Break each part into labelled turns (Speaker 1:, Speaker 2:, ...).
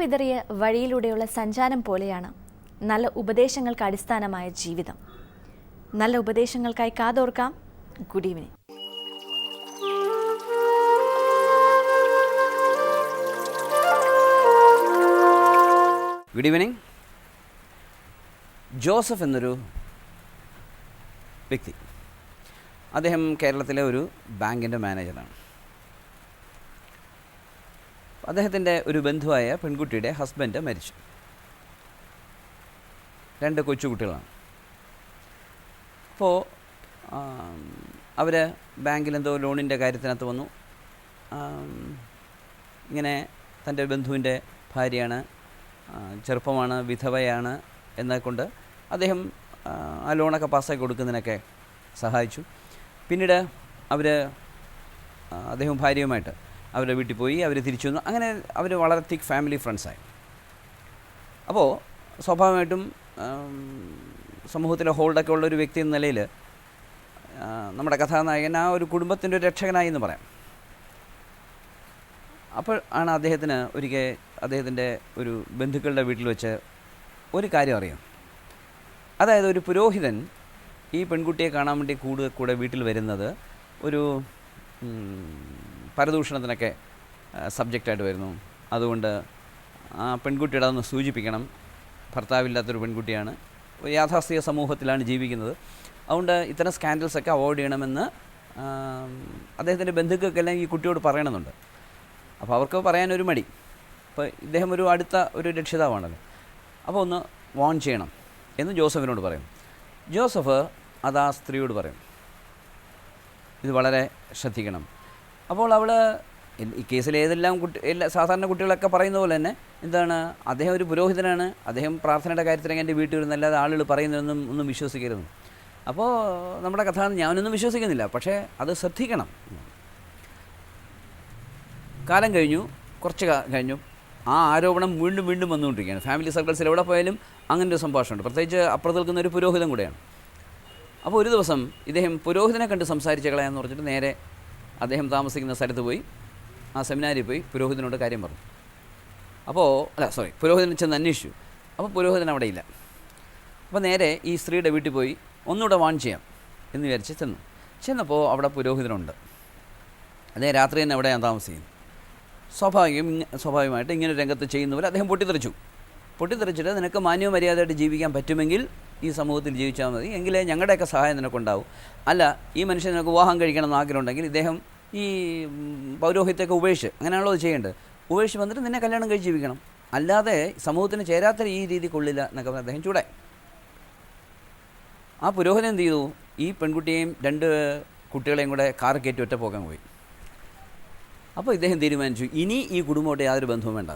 Speaker 1: വിതറിയ വഴിയിലൂടെയുള്ള സഞ്ചാരം പോലെയാണ് നല്ല ഉപദേശങ്ങൾക്ക് അടിസ്ഥാനമായ ജീവിതം. നല്ല ഉപദേശങ്ങൾക്കായി കാതോർക്കാം. Good evening.
Speaker 2: Good evening. Joseph എന്നൊരു വ്യക്തി, അദ്ദേഹം കേരളത്തിലെ ഒരു ബാങ്കിൻ്റെ മാനേജറാണ്. അദ്ദേഹത്തിൻ്റെ ഒരു ബന്ധുവായ പെൺകുട്ടിയുടെ ഹസ്ബൻഡ് മരിച്ചു. 2 കൊച്ചുകുട്ടികളാണ്. അപ്പോൾ അവർ ബാങ്കിലെന്തോ ലോണിൻ്റെ കാര്യത്തിനകത്ത് വന്നു. ഇങ്ങനെ തൻ്റെ ബന്ധുവിൻ്റെ ഭാര്യയാണ്, ചെറുപ്പമാണ്, വിധവയാണ് എന്നതുകൊണ്ട് അദ്ദേഹം ആ ലോണൊക്കെ പാസ്സാക്കി കൊടുക്കുന്നതിനൊക്കെ സഹായിച്ചു. പിന്നീട് അദ്ദേഹം ഭാര്യയുമായിട്ട് അവരുടെ വീട്ടിൽ പോയി, അവർ തിരിച്ചു വന്നു. അങ്ങനെ അവർ വളരെ തിക്ക് ഫാമിലി ഫ്രണ്ട്സായി. അപ്പോൾ സ്വാഭാവികമായിട്ടും സമൂഹത്തിലെ ഹോൾഡൊക്കെ ഉള്ളൊരു വ്യക്തി എന്ന നിലയിൽ നമ്മുടെ കഥാനായകൻ ആ ഒരു കുടുംബത്തിൻ്റെ ഒരു രക്ഷകനായി എന്ന് പറയാം. അപ്പോൾ ആണ് ഒരിക്കൽ അദ്ദേഹത്തിൻ്റെ ഒരു ബന്ധുക്കളുടെ വീട്ടിൽ വെച്ച് ഒരു കാര്യം അറിയാം. അതായത് ഒരു പുരോഹിതൻ ഈ പെൺകുട്ടിയെ കാണാൻ വേണ്ടി കൂടെ വീട്ടിൽ വരുന്നത് ഒരു പരദൂഷണത്തിനൊക്കെ സബ്ജക്റ്റായിട്ട് വരുന്നു. അതുകൊണ്ട് ആ പെൺകുട്ടിയുടെ അതൊന്ന് സൂചിപ്പിക്കണം, ഭർത്താവില്ലാത്തൊരു പെൺകുട്ടിയാണ്, യാഥാസ്ഥിക സമൂഹത്തിലാണ് ജീവിക്കുന്നത്, അതുകൊണ്ട് ഇത്തരം സ്കാൻഡൽസൊക്കെ അവോയ്ഡ് ചെയ്യണമെന്ന് അദ്ദേഹത്തിൻ്റെ ബന്ധുക്കൾക്കെല്ലാം ഈ കുട്ടിയോട് പറയണമെന്നുണ്ട്. അപ്പോൾ അവർക്ക് പറയാനൊരു മടി. അപ്പോൾ ഇദ്ദേഹം അടുത്ത ഒരു രക്ഷിതാവാണല്ലോ, അപ്പോൾ ഒന്ന് വാൺ ചെയ്യണം എന്ന് ജോസഫിനോട് പറയും. ജോസഫ് അത് ആ സ്ത്രീയോട് പറയും, ഇത് വളരെ ശ്രദ്ധിക്കണം. അപ്പോൾ അവൾ ഈ കേസിൽ സാധാരണ കുട്ടികളൊക്കെ പറയുന്ന പോലെ തന്നെ അദ്ദേഹം ഒരു പുരോഹിതനാണ്, അദ്ദേഹം പ്രാർത്ഥനയുടെ കാര്യത്തിലൊക്കെ എൻ്റെ വീട്ടിൽ വരുന്ന അല്ലാതെ ആളുകൾ പറയുന്നതൊന്നും വിശ്വസിക്കരുത്. അപ്പോൾ നമ്മുടെ കഥ ഞാനൊന്നും വിശ്വസിക്കുന്നില്ല, പക്ഷേ അത് ശ്രദ്ധിക്കണം. കാലം കഴിഞ്ഞു, കുറച്ച് കഴിഞ്ഞു, ആ ആരോപണം വീണ്ടും വീണ്ടും വന്നുകൊണ്ടിരിക്കുകയാണ്. ഫാമിലി സർക്കിൾസിൽ എവിടെ പോയാലും അങ്ങനെ ഒരു സംഭാഷണമുണ്ട്. പ്രത്യേകിച്ച് അപ്പുറത്ത് നിൽക്കുന്ന ഒരു പുരോഹിതൻ കൂടെയാണ്. അപ്പോൾ ഒരു ദിവസം ഇദ്ദേഹം പുരോഹിതനെ കണ്ട് സംസാരിച്ച് കളയാമെന്ന് പറഞ്ഞിട്ട് നേരെ അദ്ദേഹം താമസിക്കുന്ന സ്ഥലത്ത് പോയി, ആ സെമിനാരിൽ പോയി പുരോഹിതനോട് കാര്യം പറഞ്ഞു. പുരോഹിതനെ ചെന്ന് അന്വേഷിച്ചു. അപ്പോൾ പുരോഹിതൻ അവിടെ ഇല്ല. അപ്പോൾ നേരെ ഈ സ്ത്രീയുടെ വീട്ടിൽ പോയി ഒന്നുകൂടെ വാൺ ചെയ്യാം എന്ന് വിചാരിച്ച് ചെന്നപ്പോൾ അവിടെ പുരോഹിതനുണ്ട്. അദ്ദേഹം രാത്രി തന്നെ അവിടെ ഞാൻ താമസിക്കുന്നു. സ്വാഭാവികമായിട്ട് ഇങ്ങനെ രംഗത്ത് ചെയ്യുന്ന പോലെ അദ്ദേഹം പൊട്ടിത്തെറിച്ചിട്ട് നിനക്ക് മാന്യവും മര്യാദയായിട്ട് ജീവിക്കാൻ പറ്റുമെങ്കിൽ ഈ സമൂഹത്തിൽ ജീവിച്ചാൽ മതി, എങ്കിലേ ഞങ്ങളുടെയൊക്കെ സഹായം നിനക്കുണ്ടാവും. അല്ല, ഈ മനുഷ്യൻ നിനക്ക് വിവാഹം കഴിക്കണം എന്ന് ആഗ്രഹമുണ്ടെങ്കിൽ ഇദ്ദേഹം ഈ പൗരോഹിത്യമൊക്കെ ഉപേക്ഷിച്ച്, അങ്ങനെയാണല്ലോ അത് ചെയ്യേണ്ടത്, ഉപേക്ഷിച്ച് വന്നിട്ട് നിന്നെ കല്യാണം കഴിച്ച് ജീവിക്കണം, അല്ലാതെ സമൂഹത്തിന് ചേരാത്ത ഈ രീതി കൊള്ളില്ല എന്നൊക്കെ പറഞ്ഞ് അദ്ദേഹം ചൂടായി. ആ പുരോഹിതൻ എന്ത് ചെയ്തു, ഈ പെൺകുട്ടിയെയും 2 കുട്ടികളെയും കൂടെ കാർ കയറ്റി ഒറ്റ പോകാൻ പോയി. അപ്പോൾ ഇദ്ദേഹം തീരുമാനിച്ചു ഇനി ഈ കുടുംബമായിട്ട് യാതൊരു ബന്ധവും വേണ്ട.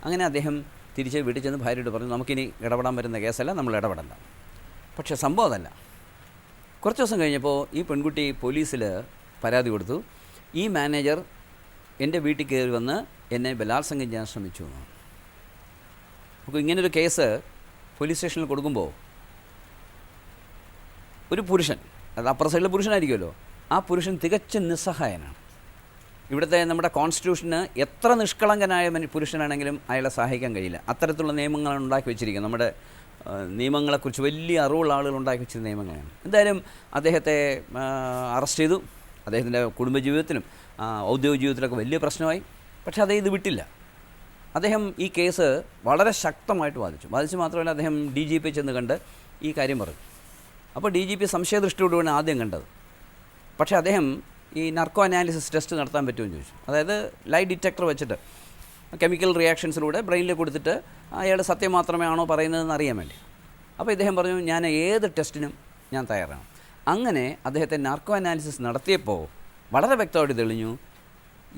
Speaker 2: അങ്ങനെ അദ്ദേഹം തിരിച്ച് വീട്ടിൽ ചെന്ന് ഭാര്യയോട് പറഞ്ഞു, നമുക്കിനി ഇടപെടാൻ വരുന്ന കേസല്ല, നമ്മൾ ഇടപെടണ്ട. പക്ഷേ സംഭവം അതല്ല. കുറച്ച് ദിവസം കഴിഞ്ഞപ്പോൾ ഈ പെൺകുട്ടി പോലീസിൽ പരാതി കൊടുത്തു, ഈ മാനേജർ എൻ്റെ വീട്ടിൽ കയറി വന്ന് എന്നെ ബലാത്സംഗം ചെയ്യാൻ ശ്രമിച്ചു എന്നാണ്. അപ്പോൾ ഇങ്ങനൊരു കേസ് പോലീസ് സ്റ്റേഷനിൽ കൊടുക്കുമ്പോൾ ഒരു പുരുഷൻ, അത് അപ്പുറ സൈഡിലെ പുരുഷനായിരിക്കുമല്ലോ, ആ പുരുഷൻ തികച്ചും നിസ്സഹായനാണ്. ഇവിടുത്തെ നമ്മുടെ കോൺസ്റ്റിറ്റ്യൂഷന് എത്ര നിഷ്കളങ്കനായ പുരുഷനാണെങ്കിലും അയാളെ സഹായിക്കാൻ കഴിയില്ല. അത്തരത്തിലുള്ള നിയമങ്ങളാണ് ഉണ്ടാക്കി വെച്ചിരിക്കുന്നത്. നമ്മുടെ നിയമങ്ങളെക്കുറിച്ച് വലിയ അറിവുള്ള ആളുകൾ ഉണ്ടാക്കി വെച്ചിരുന്ന നിയമങ്ങളാണ്. എന്തായാലും അദ്ദേഹത്തെ അറസ്റ്റ് ചെയ്തു. അദ്ദേഹത്തിൻ്റെ കുടുംബജീവിതത്തിലും ഔദ്യോഗിക ജീവിതത്തിലൊക്കെ വലിയ പ്രശ്നമായി. പക്ഷേ അദ്ദേഹം ഇത് വിട്ടില്ല. അദ്ദേഹം ഈ കേസ് വളരെ ശക്തമായിട്ട് വാദിച്ചു മാത്രമല്ല, അദ്ദേഹം DGP ചെന്ന് കണ്ട് ഈ കാര്യം പറഞ്ഞു. അപ്പോൾ DGP സംശയദൃഷ്ടിയോടുകൂടിയാണ് ആദ്യം കണ്ടത്. പക്ഷേ അദ്ദേഹം ഈ നർക്കോ അനാലിസിസ് ടെസ്റ്റ് നടത്താൻ പറ്റുമെന്ന് ചോദിച്ചു. അതായത് ലൈ ഡിറ്റക്ടർ വെച്ചിട്ട് കെമിക്കൽ റിയാക്ഷൻസിലൂടെ ബ്രെയിനിൽ കൊടുത്തിട്ട് അയാൾ സത്യം മാത്രമേ ആണോ പറയുന്നതെന്ന് അറിയാൻ വേണ്ടി. അപ്പോൾ ഇദ്ദേഹം പറഞ്ഞു, ഞാൻ ഏത് ടെസ്റ്റിനും ഞാൻ തയ്യാറാണ്. അങ്ങനെ അദ്ദേഹത്തെ നാർക്കോ അനാലിസിസ് നടത്തിയപ്പോൾ വളരെ വ്യക്തമായിട്ട് തെളിഞ്ഞു,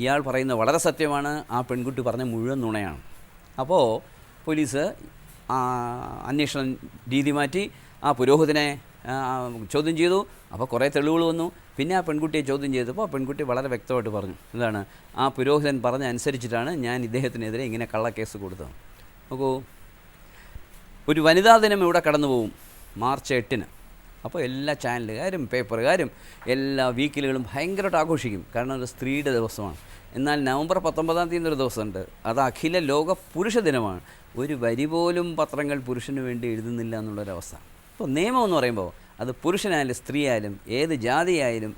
Speaker 2: ഇയാൾ പറയുന്നത് വളരെ സത്യമാണ്, ആ പെൺകുട്ടി പറഞ്ഞ മുഴുവൻ നുണയാണ്. അപ്പോൾ പോലീസ് അന്വേഷണം രീതി മാറ്റി ആ പുരോഹിതനെ ചോദ്യം ചെയ്തു. അപ്പോൾ കുറേ തെളിവുകൾ വന്നു. പിന്നെ ആ പെൺകുട്ടിയെ ചോദ്യം ചെയ്തപ്പോൾ ആ പെൺകുട്ടി വളരെ വ്യക്തമായിട്ട് പറഞ്ഞു, ആ പുരോഹിതൻ പറഞ്ഞ അനുസരിച്ചിട്ടാണ് ഞാൻ ഇദ്ദേഹത്തിനെതിരെ ഇങ്ങനെ കള്ളക്കേസ് കൊടുത്തത്. നോക്കൂ, ഒരു വനിതാ ദിനം ഇവിടെ കടന്നു പോകും മാർച്ച് 8-ന്. അപ്പോൾ എല്ലാ ചാനലുകാരും പേപ്പറുകാരും എല്ലാ വീക്കിലുകളും ഭയങ്കരമായിട്ട് ആഘോഷിക്കും. കാരണം ഒരു സ്ത്രീയുടെ ദിവസമാണ്. എന്നാൽ നവംബർ 19 ഒരു ദിവസമുണ്ട്, അത് അഖില ലോക പുരുഷ ദിനമാണ്. ഒരു വരി പോലും പത്രങ്ങൾ പുരുഷന് വേണ്ടി എഴുതുന്നില്ല എന്നുള്ളൊരവസ്ഥ. അപ്പോൾ നിയമം എന്ന് പറയുമ്പോൾ അത് പുരുഷനായാലും സ്ത്രീയായാലും ഏത് ജാതിയായാലും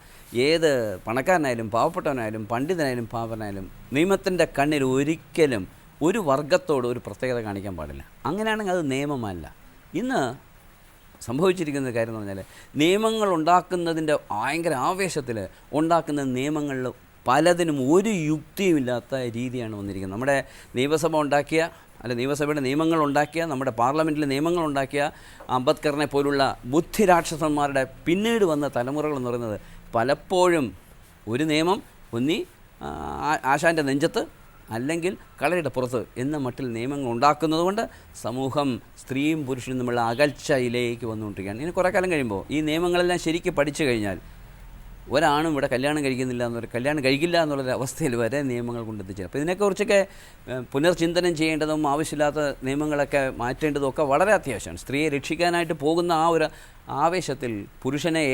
Speaker 2: ഏത് പണക്കാരനായാലും പാവപ്പെട്ടവനായാലും പണ്ഡിതനായാലും പാവനായാലും നിയമത്തിൻ്റെ കണ്ണിൽ ഒരിക്കലും ഒരു വർഗത്തോട് ഒരു പ്രത്യേകത കാണിക്കാൻ പാടില്ല. അങ്ങനെയാണെങ്കിൽ അത് നിയമമല്ല. ഇന്ന് സംഭവിച്ചിരിക്കുന്ന കാര്യം എന്ന് പറഞ്ഞാൽ നിയമങ്ങൾ ഉണ്ടാക്കുന്നതിൻ്റെ ഭയങ്കര ആവേശത്തിൽ ഉണ്ടാക്കുന്ന നിയമങ്ങളിൽ പലതിനും ഒരു യുക്തിയുമില്ലാത്ത രീതിയാണ് വന്നിരിക്കുന്നത്. നമ്മുടെ നിയമസഭ ഉണ്ടാക്കിയ നിയമസഭയുടെ നിയമങ്ങൾ ഉണ്ടാക്കിയ, നമ്മുടെ പാർലമെൻറ്റിൽ നിയമങ്ങൾ ഉണ്ടാക്കിയ അംബേദ്കറിനെ പോലുള്ള ബുദ്ധിരാക്ഷസന്മാരുടെ പിന്നീട് വന്ന തലമുറകൾ എന്ന് പറയുന്നത് പലപ്പോഴും ഒരു നിയമം ഒന്നി ആശാൻ്റെ നെഞ്ചത്ത് അല്ലെങ്കിൽ കളയുടെ പുറത്ത് എന്ന മട്ടിൽ നിയമങ്ങൾ ഉണ്ടാക്കുന്നത് കൊണ്ട് സമൂഹം സ്ത്രീയും പുരുഷനും തമ്മിലുള്ള അകൽച്ചയിലേക്ക് വന്നുകൊണ്ടിരിക്കുകയാണ്. ഇനി കുറേ കാലം കഴിയുമ്പോൾ ഈ നിയമങ്ങളെല്ലാം ശരിക്കും പഠിച്ചു കഴിഞ്ഞാൽ ഒരാണും ഇവിടെ കല്യാണം കഴിക്കില്ല എന്നുള്ളൊരു അവസ്ഥയിൽ വരെ നിയമങ്ങൾ കൊണ്ടെത്തിച്ചേരും. അപ്പോൾ ഇതിനെക്കുറിച്ചൊക്കെ പുനർചിന്തനം ചെയ്യേണ്ടതും ആവശ്യമില്ലാത്ത നിയമങ്ങളൊക്കെ മാറ്റേണ്ടതും ഒക്കെ വളരെ അത്യാവശ്യമാണ്. സ്ത്രീയെ രക്ഷിക്കാനായിട്ട് പോകുന്ന ആ ഒരു ആവേശത്തിൽ പുരുഷനെ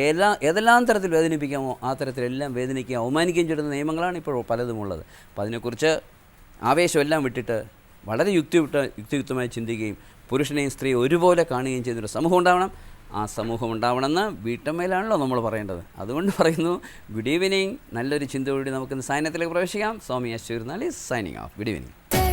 Speaker 2: ഏതെല്ലാം തരത്തിൽ വേദനിപ്പിക്കാമോ ആ തരത്തിലെല്ലാം വേദനിക്കുകയും അവമാനിക്കുകയും ചെയ്യുന്ന നിയമങ്ങളാണ് ഇപ്പോൾ പലതും ഉള്ളത്. അപ്പോൾ അതിനെക്കുറിച്ച് ആവേശമെല്ലാം വിട്ടിട്ട് വളരെ യുക്തിയുക്തമായി ചിന്തിക്കുകയും പുരുഷനെയും സ്ത്രീയെ ഒരുപോലെ കാണുകയും ചെയ്യുന്നൊരു സമൂഹം ഉണ്ടാവണം. ആ സമൂഹം ഉണ്ടാവണമെന്ന് വീട്ടമ്മയിലാണല്ലോ നമ്മൾ പറയേണ്ടത്. അതുകൊണ്ട് പറയുന്നു, ഗുഡ് ഈവനിങ്. നല്ലൊരു ചിന്തയോടെ നമുക്കിന്ന് സായനത്തിലേക്ക് പ്രവേശിക്കാം. സ്വാമി അശ്വരുന്നാളി സൈനിങ് ഓഫ്. Good evening.